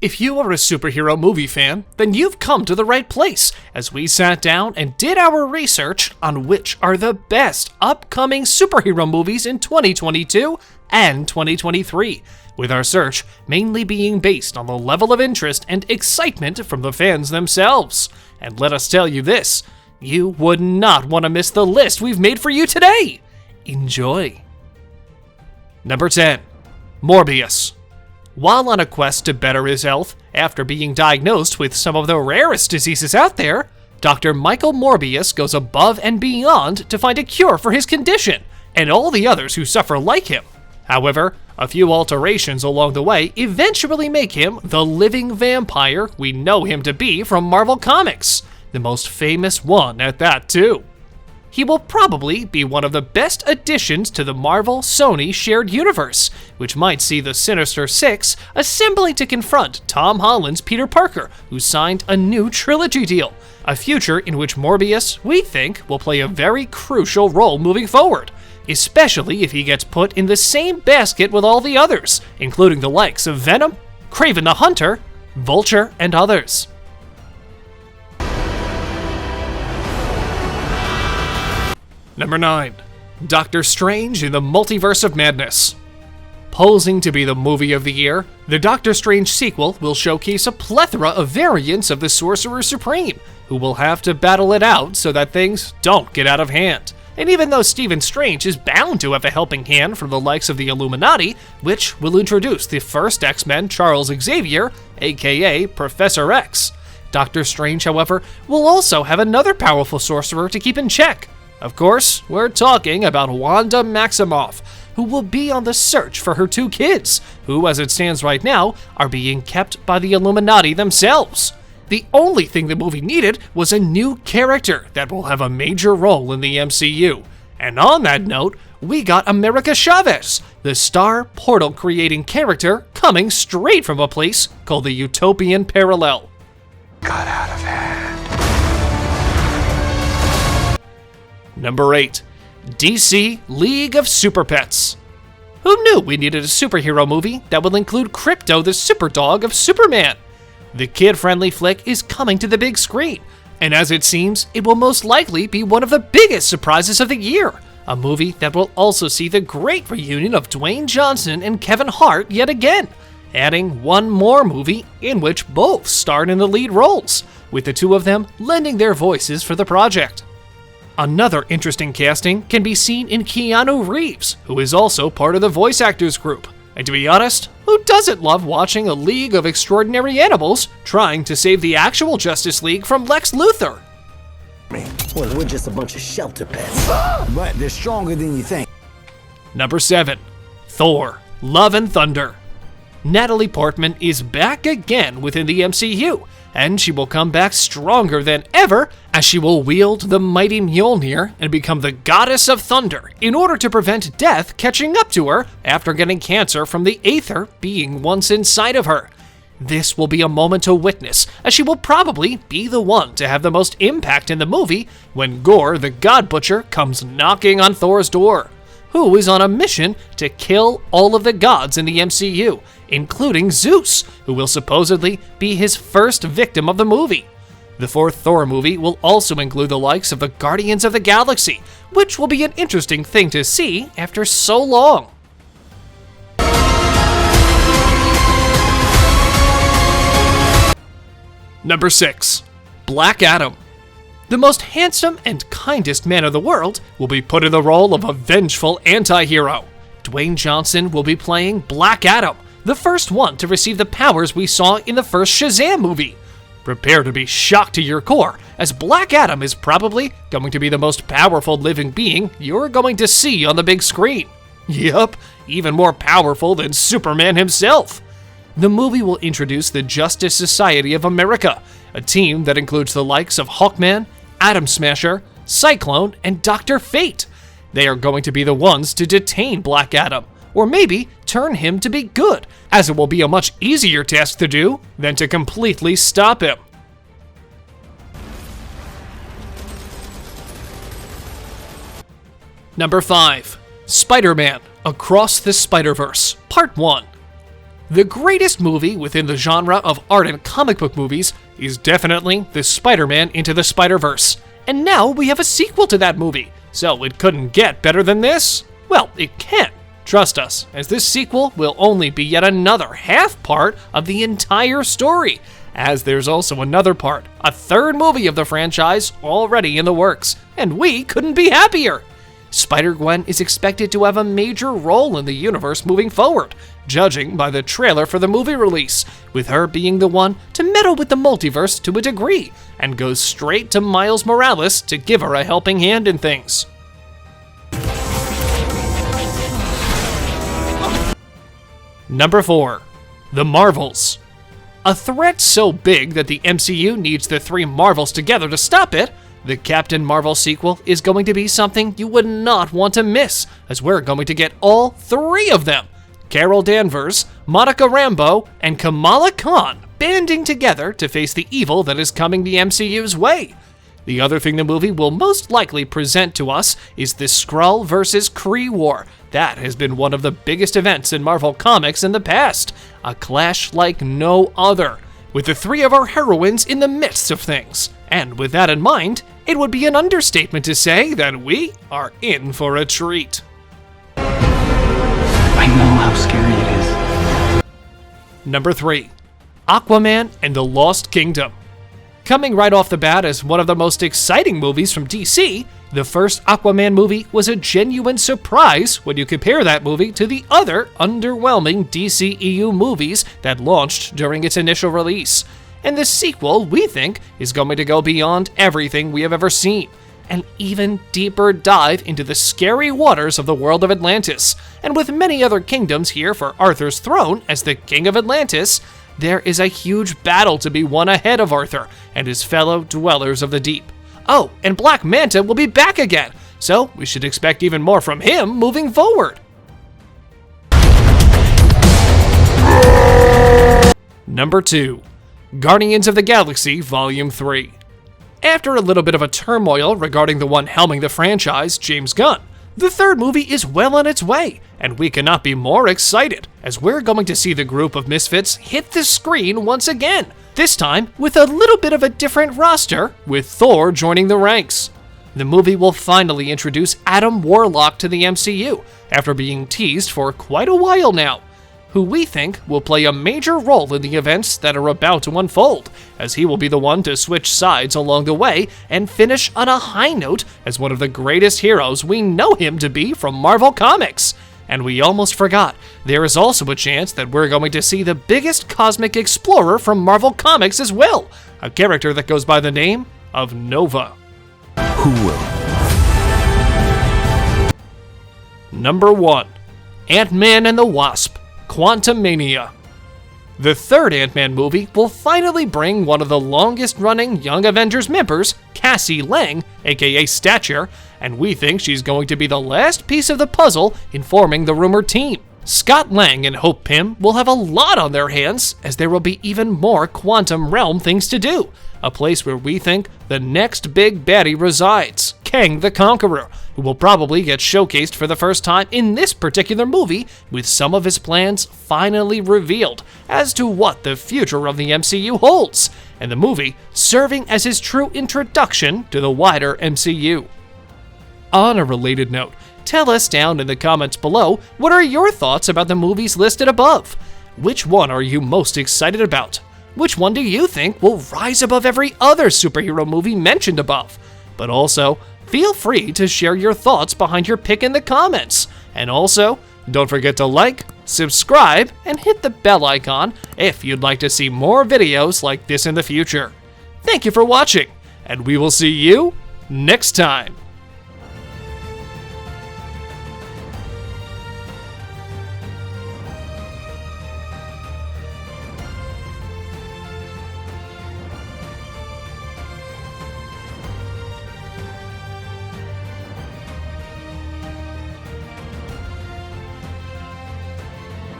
If you are a superhero movie fan, then you've come to the right place, as we sat down and did our research on which are the best upcoming superhero movies in 2022 and 2023, with our search mainly being based on the level of interest and excitement from the fans themselves. And let us tell you this, you would not want to miss the list we've made for you today. Enjoy. Number 10. Morbius. While on a quest to better his health after being diagnosed with some of the rarest diseases out there, Dr. Michael Morbius goes above and beyond to find a cure for his condition and all the others who suffer like him. However, a few alterations along the way eventually make him the living vampire we know him to be from Marvel Comics, the most famous one at that too. He will probably be one of the best additions to the Marvel-Sony shared universe, which might see the Sinister Six assembling to confront Tom Holland's Peter Parker, who signed a new trilogy deal, a future in which Morbius, we think, will play a very crucial role moving forward, especially if he gets put in the same basket with all the others, including the likes of Venom, Kraven the Hunter, Vulture, and others. Number 9. Doctor Strange in the Multiverse of Madness. Posing to be the movie of the year, the Doctor Strange sequel will showcase a plethora of variants of the Sorcerer Supreme, who will have to battle it out so that things don't get out of hand. And even though Stephen Strange is bound to have a helping hand from the likes of the Illuminati, which will introduce the first X-Men, Charles Xavier, aka Professor X, Doctor Strange, however, will also have another powerful sorcerer to keep in check. Of course, we're talking about Wanda Maximoff, who will be on the search for her two kids, who, as it stands right now, are being kept by the Illuminati themselves. The only thing the movie needed was a new character that will have a major role in the MCU. And on that note, we got America Chavez, the star portal-creating character coming straight from a place called the Utopian Parallel. Got out of hand. Number 8. DC League of Super Pets. Who knew we needed a superhero movie that will include Krypto the Superdog of Superman? The kid-friendly flick is coming to the big screen, and as it seems, it will most likely be one of the biggest surprises of the year. A movie that will also see the great reunion of Dwayne Johnson and Kevin Hart yet again, adding one more movie in which both starred in the lead roles, with the two of them lending their voices for the project. Another interesting casting can be seen in Keanu Reeves, who is also part of the voice actors group. And to be honest, who doesn't love watching a league of extraordinary animals trying to save the actual Justice League from Lex Luthor? Well, we're just a bunch of shelter pets. But they're stronger than you think. Number 7. Thor: Love and Thunder. Natalie Portman is back again within the MCU, and she will come back stronger than ever as she will wield the mighty Mjolnir and become the goddess of thunder in order to prevent death catching up to her after getting cancer from the Aether being once inside of her. This will be a moment to witness, as she will probably be the one to have the most impact in the movie when Gore the God Butcher comes knocking on Thor's door, who is on a mission to kill all of the gods in the MCU, including Zeus, who will supposedly be his first victim of the movie. The fourth Thor movie will also include the likes of the Guardians of the Galaxy, which will be an interesting thing to see after so long. Number 6. Black Adam. The most handsome and kindest man of the world will be put in the role of a vengeful anti-hero. Dwayne Johnson will be playing Black Adam, the first one to receive the powers we saw in the first Shazam movie. Prepare to be shocked to your core, as Black Adam is probably going to be the most powerful living being you're going to see on the big screen. Yup, even more powerful than Superman himself. The movie will introduce the Justice Society of America, a team that includes the likes of Hawkman, Atom Smasher, Cyclone, and Dr. Fate. They are going to be the ones to detain Black Adam, or maybe turn him to be good, as it will be a much easier task to do than to completely stop him. Number 5. Spider-Man: Across the Spider-Verse, Part 1. The greatest movie within the genre of art and comic book movies is definitely the Spider-Man Into the Spider-Verse. And now we have a sequel to that movie, so it couldn't get better than this? Well, it can. Trust us, as this sequel will only be yet another half part of the entire story, as there's also another part, a third movie of the franchise already in the works, and we couldn't be happier. Spider-Gwen is expected to have a major role in the universe moving forward, judging by the trailer for the movie release, with her being the one to meddle with the multiverse to a degree, and goes straight to Miles Morales to give her a helping hand in things. Number 4. The Marvels. A threat so big that the MCU needs the three Marvels together to stop it, the Captain Marvel sequel is going to be something you would not want to miss, as we're going to get all three of them. Carol Danvers, Monica Rambeau, and Kamala Khan banding together to face the evil that is coming the MCU's way. The other thing the movie will most likely present to us is the Skrull versus Kree war. That has been one of the biggest events in Marvel Comics in the past, a clash like no other, with the three of our heroines in the midst of things. And with that in mind, it would be an understatement to say that we are in for a treat. I know how scary it is. Number 3. Aquaman and the Lost Kingdom. Coming right off the bat as one of the most exciting movies from DC, the first Aquaman movie was a genuine surprise when you compare that movie to the other underwhelming DCEU movies that launched during its initial release. And the sequel, we think, is going to go beyond everything we have ever seen. An even deeper dive into the scary waters of the world of Atlantis. And with many other kingdoms here for Arthur's throne as the King of Atlantis, there is a huge battle to be won ahead of Arthur and his fellow dwellers of the deep. Oh, and Black Manta will be back again, so we should expect even more from him moving forward. Number 2. Guardians of the Galaxy Volume 3. After a little bit of a turmoil regarding the one helming the franchise, James Gunn, the third movie is well on its way, and we cannot be more excited, as we're going to see the group of misfits hit the screen once again, this time with a little bit of a different roster, with Thor joining the ranks. The movie will finally introduce Adam Warlock to the MCU, after being teased for quite a while now, who we think will play a major role in the events that are about to unfold, as he will be the one to switch sides along the way and finish on a high note as one of the greatest heroes we know him to be from Marvel Comics. And we almost forgot, there is also a chance that we're going to see the biggest cosmic explorer from Marvel Comics as well, a character that goes by the name of Nova. Who will? Number 1. Ant-Man and the Wasp, QUANTUMANIA. The third Ant-Man movie will finally bring one of the longest-running Young Avengers members, Cassie Lang, aka Stature, and we think she's going to be the last piece of the puzzle in forming the rumored team. Scott Lang and Hope Pym will have a lot on their hands, as there will be even more quantum realm things to do, a place where we think the next big baddie resides, Kang the Conqueror, who will probably get showcased for the first time in this particular movie, with some of his plans finally revealed as to what the future of the MCU holds, and the movie serving as his true introduction to the wider MCU. On a related note, tell us down in the comments below, what are your thoughts about the movies listed above? Which one are you most excited about? Which one do you think will rise above every other superhero movie mentioned above? But also, feel free to share your thoughts behind your pick in the comments. And also, don't forget to like, subscribe, and hit the bell icon if you'd like to see more videos like this in the future. Thank you for watching, and we will see you next time.